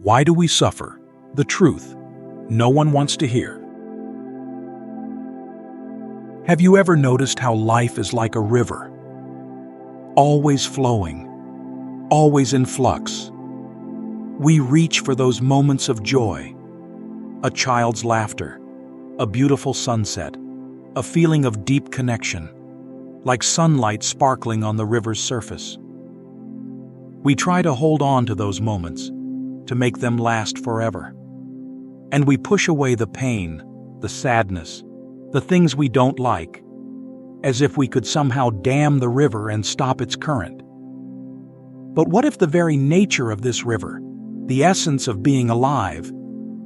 Why do we suffer? The truth no one wants to hear. Have you ever noticed how life is like a river? Always flowing, always in flux. We reach for those moments of joy, a child's laughter, a beautiful sunset, a feeling of deep connection, like sunlight sparkling on the river's surface. We try to hold on to those moments, to make them last forever. And we push away the pain, the sadness, the things we don't like, as if we could somehow dam the river and stop its current. But what if the very nature of this river, the essence of being alive,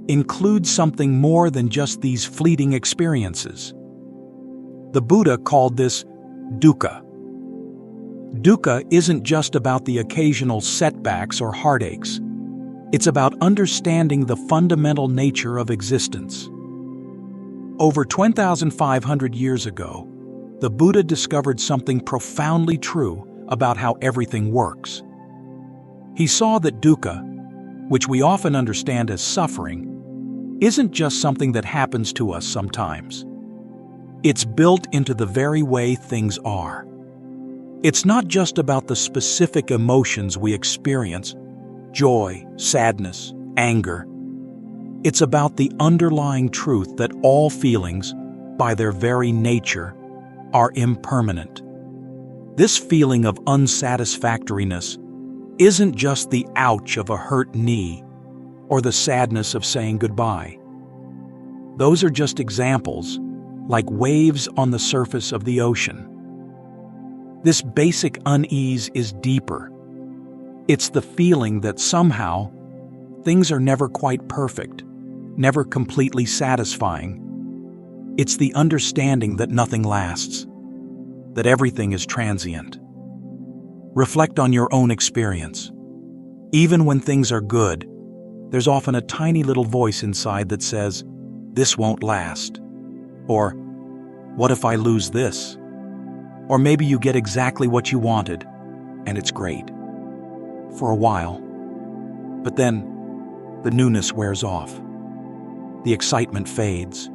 includes something more than just these fleeting experiences? The Buddha called this Dukkha. Dukkha isn't just about the occasional setbacks or heartaches. It's about understanding the fundamental nature of existence. Over 2,500 years ago, the Buddha discovered something profoundly true about how everything works. He saw that dukkha, which we often understand as suffering, isn't just something that happens to us sometimes. It's built into the very way things are. It's not just about the specific emotions we experience, joy, sadness, anger. It's about the underlying truth that all feelings, by their very nature, are impermanent. This feeling of unsatisfactoriness isn't just the ouch of a hurt knee or the sadness of saying goodbye. Those are just examples, like waves on the surface of the ocean. This basic unease is deeper. It's the feeling that somehow things are never quite perfect, never completely satisfying. It's the understanding that nothing lasts, that everything is transient. Reflect on your own experience. Even when things are good, there's often a tiny little voice inside that says, "This won't last." Or, "What if I lose this?" Or maybe you get exactly what you wanted, and it's great. For a while. But then, the newness wears off. The excitement fades.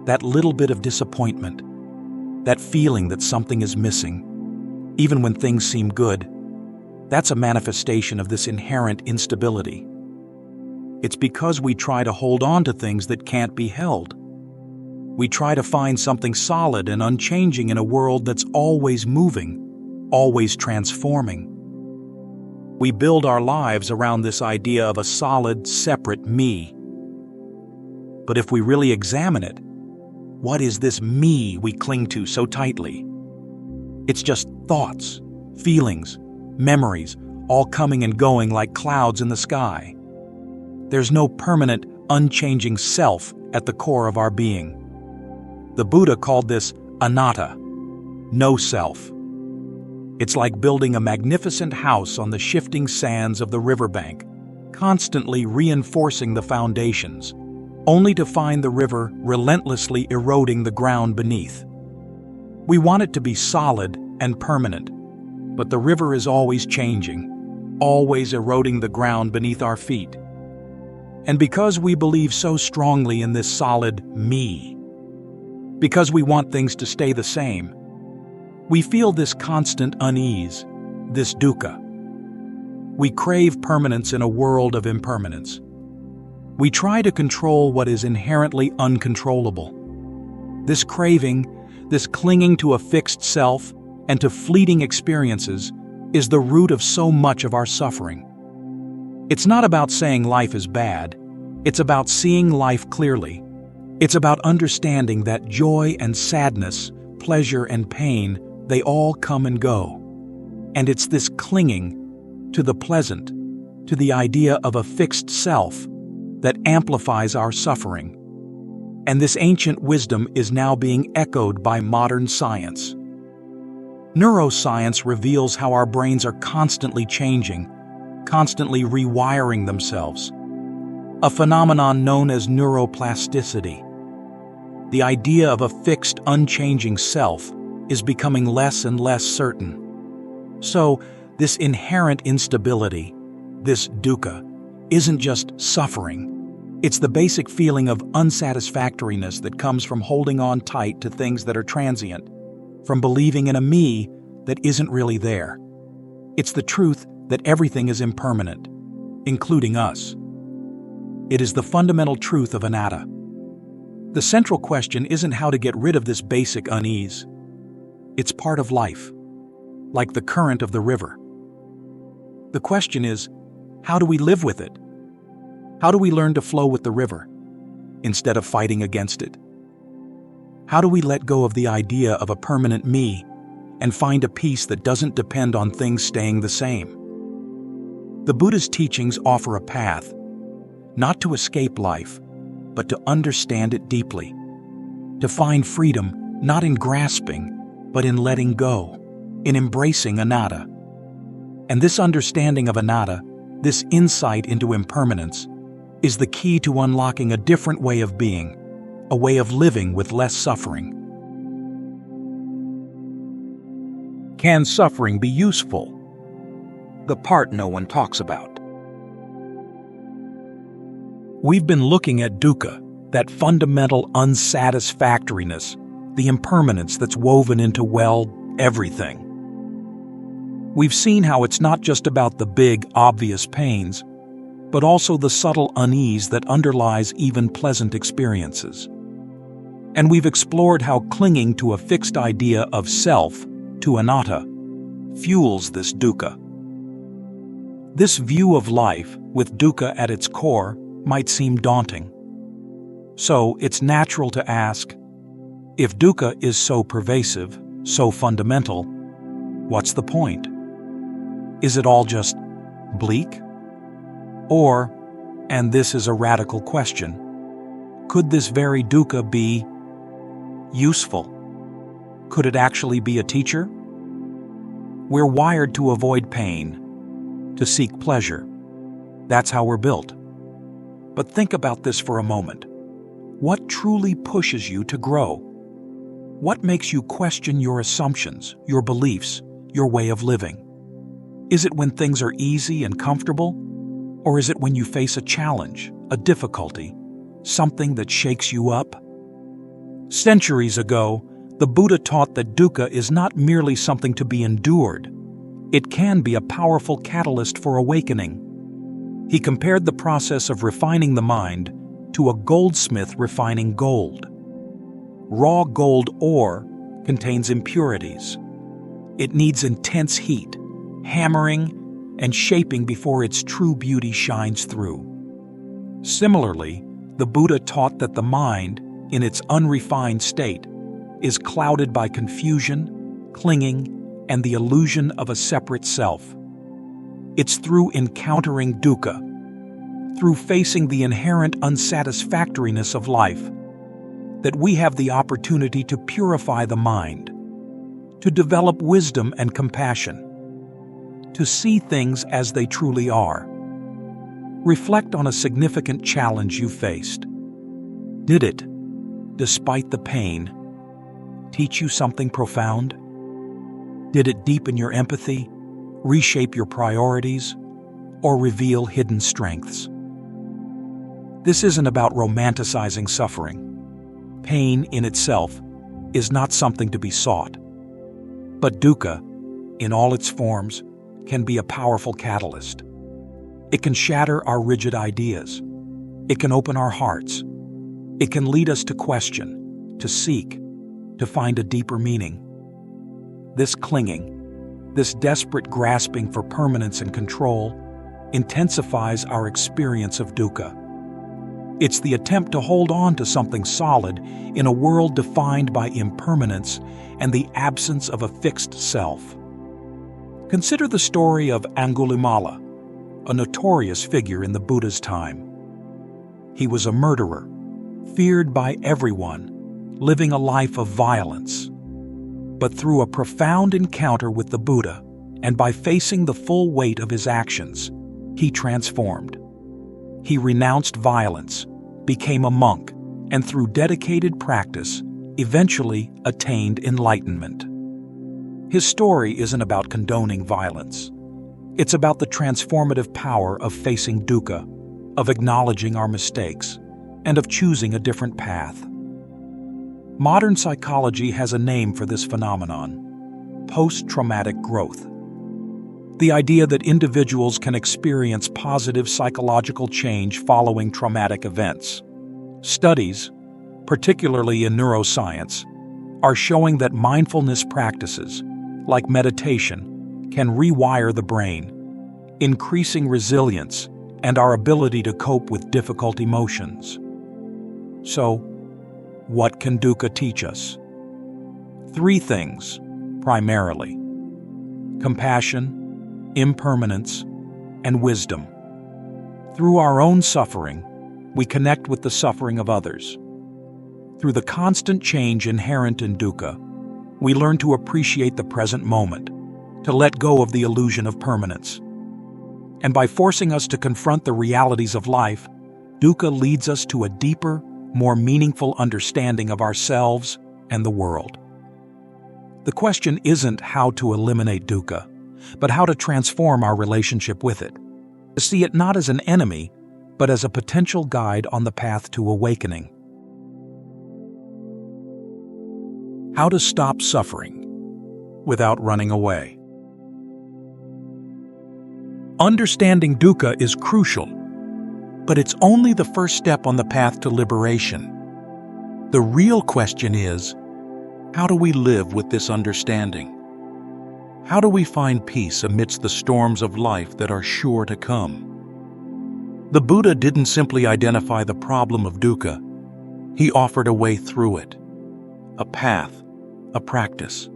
That little bit of disappointment, that feeling that something is missing, even when things seem good, that's a manifestation of this inherent instability. It's because we try to hold on to things that can't be held. We try to find something solid and unchanging in a world that's always moving, always transforming. We build our lives around this idea of a solid, separate me. But if we really examine it, what is this me we cling to so tightly? It's just thoughts, feelings, memories, all coming and going like clouds in the sky. There's no permanent, unchanging self at the core of our being. The Buddha called this Anatta, no self. It's like building a magnificent house on the shifting sands of the riverbank, constantly reinforcing the foundations, only to find the river relentlessly eroding the ground beneath. We want it to be solid and permanent, but the river is always changing, always eroding the ground beneath our feet. And because we believe so strongly in this solid me, because we want things to stay the same, we feel this constant unease, this dukkha. We crave permanence in a world of impermanence. We try to control what is inherently uncontrollable. This craving, this clinging to a fixed self and to fleeting experiences, is the root of so much of our suffering. It's not about saying life is bad. It's about seeing life clearly. It's about understanding that joy and sadness, pleasure and pain, they all come and go. And it's this clinging to the pleasant, to the idea of a fixed self, that amplifies our suffering. And this ancient wisdom is now being echoed by modern science. Neuroscience reveals how our brains are constantly changing, constantly rewiring themselves. A phenomenon known as neuroplasticity. The idea of a fixed, unchanging self is becoming less and less certain. So, this inherent instability, this dukkha, isn't just suffering. It's the basic feeling of unsatisfactoriness that comes from holding on tight to things that are transient, from believing in a me that isn't really there. It's the truth that everything is impermanent, including us. It is the fundamental truth of Anatta. The central question isn't how to get rid of this basic unease. It's part of life, like the current of the river. The question is, how do we live with it? How do we learn to flow with the river, instead of fighting against it? How do we let go of the idea of a permanent me and find a peace that doesn't depend on things staying the same? The Buddhist teachings offer a path, not to escape life, but to understand it deeply, to find freedom not in grasping, but in letting go, in embracing Anatta. And this understanding of Anatta, this insight into impermanence, is the key to unlocking a different way of being, a way of living with less suffering. Can suffering be useful? The part no one talks about. We've been looking at dukkha, that fundamental unsatisfactoriness, the impermanence that's woven into, well, everything. We've seen how it's not just about the big, obvious pains, but also the subtle unease that underlies even pleasant experiences. And we've explored how clinging to a fixed idea of self, to anatta, fuels this dukkha. This view of life, with dukkha at its core, might seem daunting. So it's natural to ask, if dukkha is so pervasive, so fundamental, what's the point? Is it all just bleak? Or, and this is a radical question, could this very dukkha be useful? Could it actually be a teacher? We're wired to avoid pain, to seek pleasure. That's how we're built. But think about this for a moment. What truly pushes you to grow? What makes you question your assumptions, your beliefs, your way of living? Is it when things are easy and comfortable? Or is it when you face a challenge, a difficulty, something that shakes you up? Centuries ago, the Buddha taught that dukkha is not merely something to be endured. It can be a powerful catalyst for awakening. He compared the process of refining the mind to a goldsmith refining gold. Raw gold ore contains impurities. It needs intense heat, hammering, and shaping before its true beauty shines through. Similarly, the Buddha taught that the mind, in its unrefined state, is clouded by confusion, clinging, and the illusion of a separate self. It's through encountering dukkha, through facing the inherent unsatisfactoriness of life, that we have the opportunity to purify the mind, to develop wisdom and compassion, to see things as they truly are. Reflect on a significant challenge you faced. Did it, despite the pain, teach you something profound? Did it deepen your empathy, reshape your priorities, or reveal hidden strengths? This isn't about romanticizing suffering. Pain in itself is not something to be sought. But dukkha, in all its forms, can be a powerful catalyst. It can shatter our rigid ideas. It can open our hearts. It can lead us to question, to seek, to find a deeper meaning. This clinging, this desperate grasping for permanence and control, intensifies our experience of dukkha. It's the attempt to hold on to something solid in a world defined by impermanence and the absence of a fixed self. Consider the story of Angulimala, a notorious figure in the Buddha's time. He was a murderer, feared by everyone, living a life of violence. But through a profound encounter with the Buddha, and by facing the full weight of his actions, he transformed. He renounced violence, became a monk, and through dedicated practice, eventually attained enlightenment. His story isn't about condoning violence. It's about the transformative power of facing dukkha of acknowledging our mistakes, and of choosing a different path. Modern psychology has a name for this phenomenon: post-traumatic growth. The idea that individuals can experience positive psychological change following traumatic events. Studies, particularly in neuroscience, are showing that mindfulness practices, like meditation, can rewire the brain, increasing resilience and our ability to cope with difficult emotions. So, what can dukkha teach us? 3 things, primarily: compassion, impermanence, and wisdom. Through our own suffering, we connect with the suffering of others. Through the constant change inherent in dukkha, we learn to appreciate the present moment, to let go of the illusion of permanence. And by forcing us to confront the realities of life, dukkha leads us to a deeper, more meaningful understanding of ourselves and the world. The question isn't how to eliminate dukkha, but how to transform our relationship with it, to see it not as an enemy, but as a potential guide on the path to awakening. How to stop suffering without running away. Understanding dukkha is crucial, but it's only the first step on the path to liberation. The real question is, how do we live with this understanding? How do we find peace amidst the storms of life that are sure to come? The Buddha didn't simply identify the problem of dukkha. He offered a way through it, a path, a practice.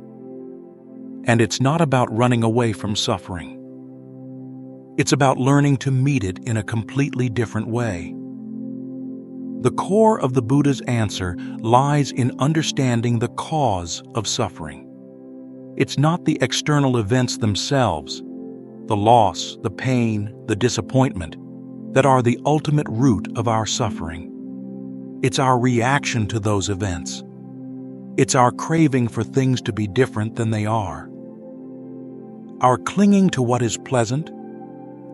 And it's not about running away from suffering. It's about learning to meet it in a completely different way. The core of the Buddha's answer lies in understanding the cause of suffering. It's not the external events themselves, the loss, the pain, the disappointment, that are the ultimate root of our suffering. It's our reaction to those events. It's our craving for things to be different than they are. Our clinging to what is pleasant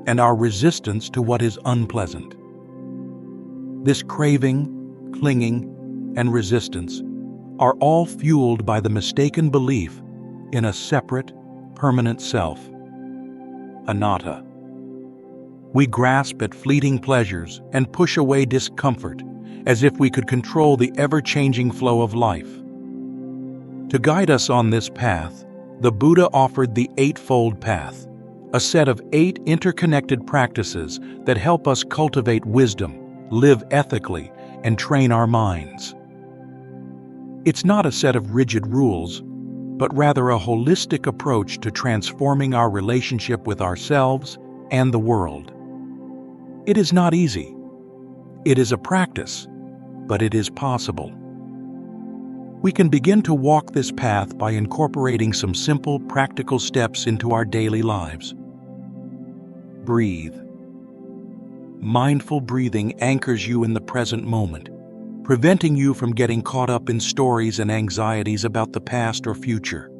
and our resistance to what is unpleasant. This craving, clinging, and resistance are all fueled by the mistaken belief in a separate, permanent self, Anatta. We grasp at fleeting pleasures and push away discomfort as if we could control the ever-changing flow of life. To guide us on this path, the Buddha offered the Eightfold Path, a set of 8 interconnected practices that help us cultivate wisdom, live ethically, and train our minds. It's not a set of rigid rules, but rather a holistic approach to transforming our relationship with ourselves and the world. It is not easy. It is a practice, but it is possible. We can begin to walk this path by incorporating some simple, practical steps into our daily lives. Breathe. Mindful breathing anchors you in the present moment, preventing you from getting caught up in stories and anxieties about the past or future.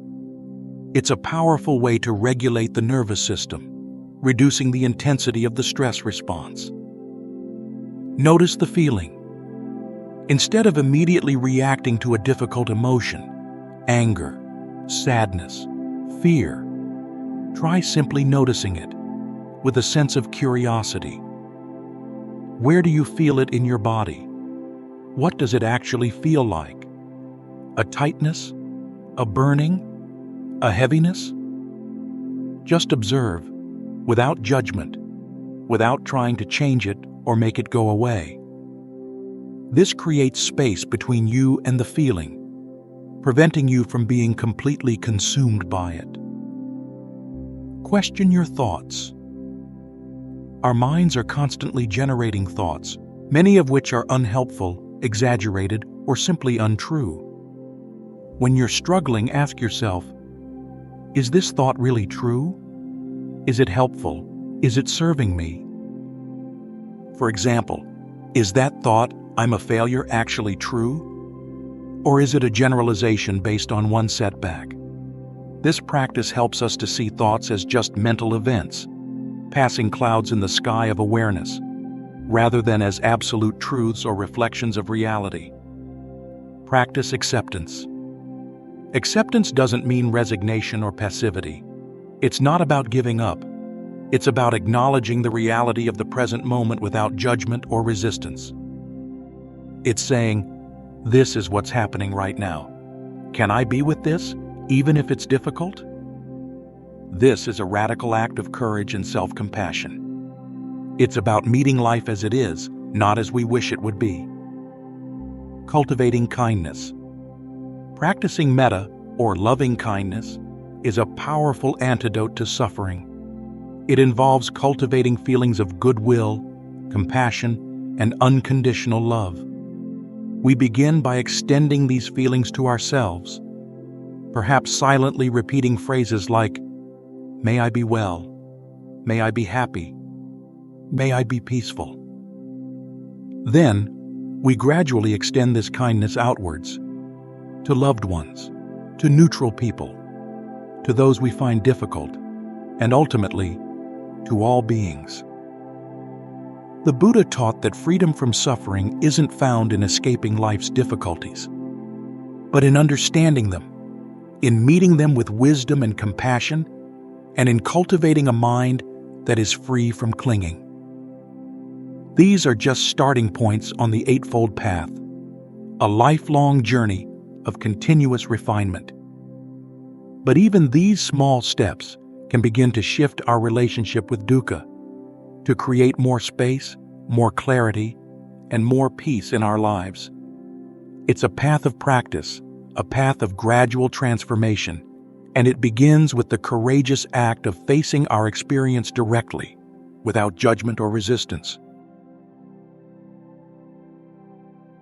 It's a powerful way to regulate the nervous system, reducing the intensity of the stress response. Notice the feeling. Instead of immediately reacting to a difficult emotion, anger, sadness, fear, try simply noticing it with a sense of curiosity. Where do you feel it in your body? What does it actually feel like? A tightness? A burning? A heaviness? Just observe, without judgment, without trying to change it or make it go away. This creates space between you and the feeling, preventing you from being completely consumed by it. Question your thoughts. Our minds are constantly generating thoughts, many of which are unhelpful, exaggerated, or simply untrue. When you're struggling, ask yourself, is this thought really true? Is it helpful? Is it serving me? For example, is that thought, "I'm a failure," actually true? Or is it a generalization based on one setback? This practice helps us to see thoughts as just mental events, passing clouds in the sky of awareness. rather than as absolute truths or reflections of reality. Practice acceptance. Acceptance doesn't mean resignation or passivity. It's not about giving up. It's about acknowledging the reality of the present moment without judgment or resistance. It's saying, this is what's happening right now. Can I be with this, even if it's difficult? This is a radical act of courage and self-compassion. It's about meeting life as it is, not as we wish it would be. Cultivating kindness. Practicing metta, or loving kindness, is a powerful antidote to suffering. It involves cultivating feelings of goodwill, compassion, and unconditional love. We begin by extending these feelings to ourselves, perhaps silently repeating phrases like, "May I be well," "May I be happy," "May I be peaceful." Then, we gradually extend this kindness outwards, to loved ones, to neutral people, to those we find difficult, and ultimately, to all beings. The Buddha taught that freedom from suffering isn't found in escaping life's difficulties, but in understanding them, in meeting them with wisdom and compassion, and in cultivating a mind that is free from clinging. These are just starting points on the Eightfold Path, a lifelong journey of continuous refinement. But even these small steps can begin to shift our relationship with dukkha, to create more space, more clarity, and more peace in our lives. It's a path of practice, a path of gradual transformation, and it begins with the courageous act of facing our experience directly, without judgment or resistance.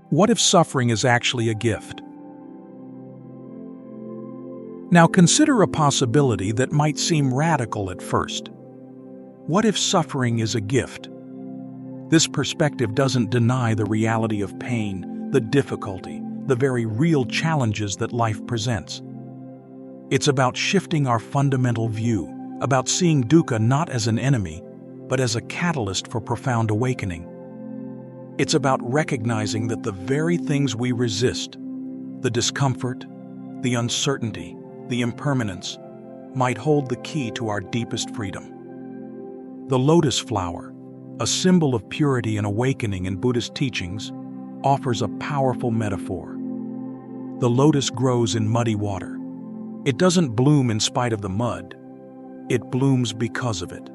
What if suffering is actually a gift? Now consider a possibility that might seem radical at first. What if suffering is a gift? This perspective doesn't deny the reality of pain, the difficulty, the very real challenges that life presents. It's about shifting our fundamental view, about seeing dukkha not as an enemy, but as a catalyst for profound awakening. It's about recognizing that the very things we resist, the discomfort, the uncertainty, the impermanence, might hold the key to our deepest freedom. The lotus flower, a symbol of purity and awakening in Buddhist teachings, offers a powerful metaphor. The lotus grows in muddy water. It doesn't bloom in spite of the mud. It blooms because of it.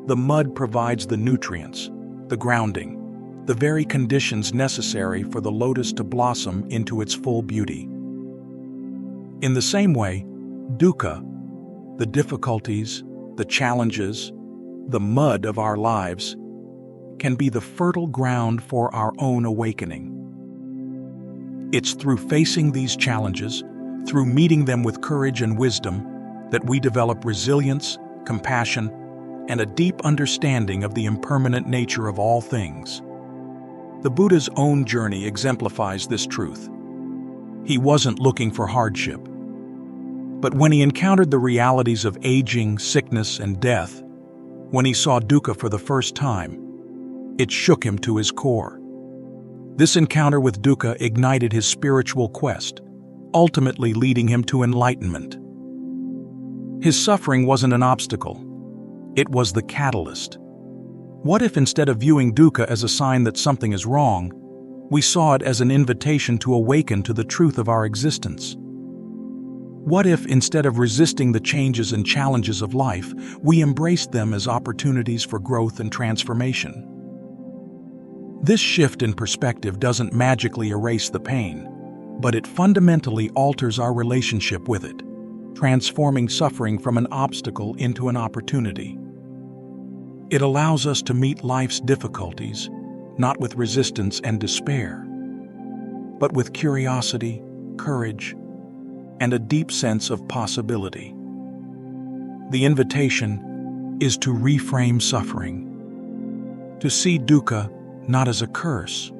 The mud provides the nutrients, the grounding, the very conditions necessary for the lotus to blossom into its full beauty. In the same way, dukkha, the difficulties, the challenges, the mud of our lives, can be the fertile ground for our own awakening. It's through facing these challenges, through meeting them with courage and wisdom, that we develop resilience, compassion, and a deep understanding of the impermanent nature of all things. The Buddha's own journey exemplifies this truth. He wasn't looking for hardship. But when he encountered the realities of aging, sickness, and death, when he saw dukkha for the first time, it shook him to his core. This encounter with dukkha ignited his spiritual quest, ultimately leading him to enlightenment. His suffering wasn't an obstacle. It was the catalyst. What if instead of viewing dukkha as a sign that something is wrong, we saw it as an invitation to awaken to the truth of our existence? What if, instead of resisting the changes and challenges of life, we embraced them as opportunities for growth and transformation? This shift in perspective doesn't magically erase the pain, but it fundamentally alters our relationship with it, transforming suffering from an obstacle into an opportunity. It allows us to meet life's difficulties, not with resistance and despair, but with curiosity, courage, and a deep sense of possibility. The invitation is to reframe suffering, to see dukkha not as a curse,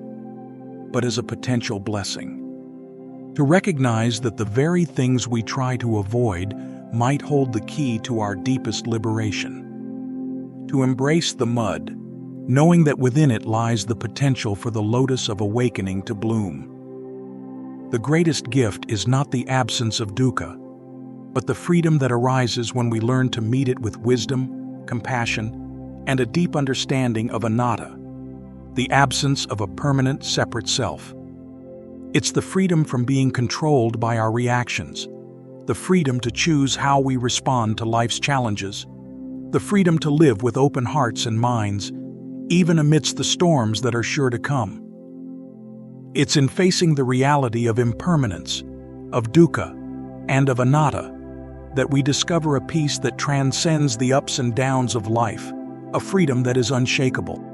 but as a potential blessing, to recognize that the very things we try to avoid might hold the key to our deepest liberation, to embrace the mud, knowing that within it lies the potential for the lotus of awakening to bloom. The greatest gift is not the absence of dukkha, but the freedom that arises when we learn to meet it with wisdom, compassion, and a deep understanding of anatta, the absence of a permanent separate self. It's the freedom from being controlled by our reactions, the freedom to choose how we respond to life's challenges, the freedom to live with open hearts and minds, even amidst the storms that are sure to come. It's in facing the reality of impermanence, of dukkha, and of anatta that we discover a peace that transcends the ups and downs of life, a freedom that is unshakable.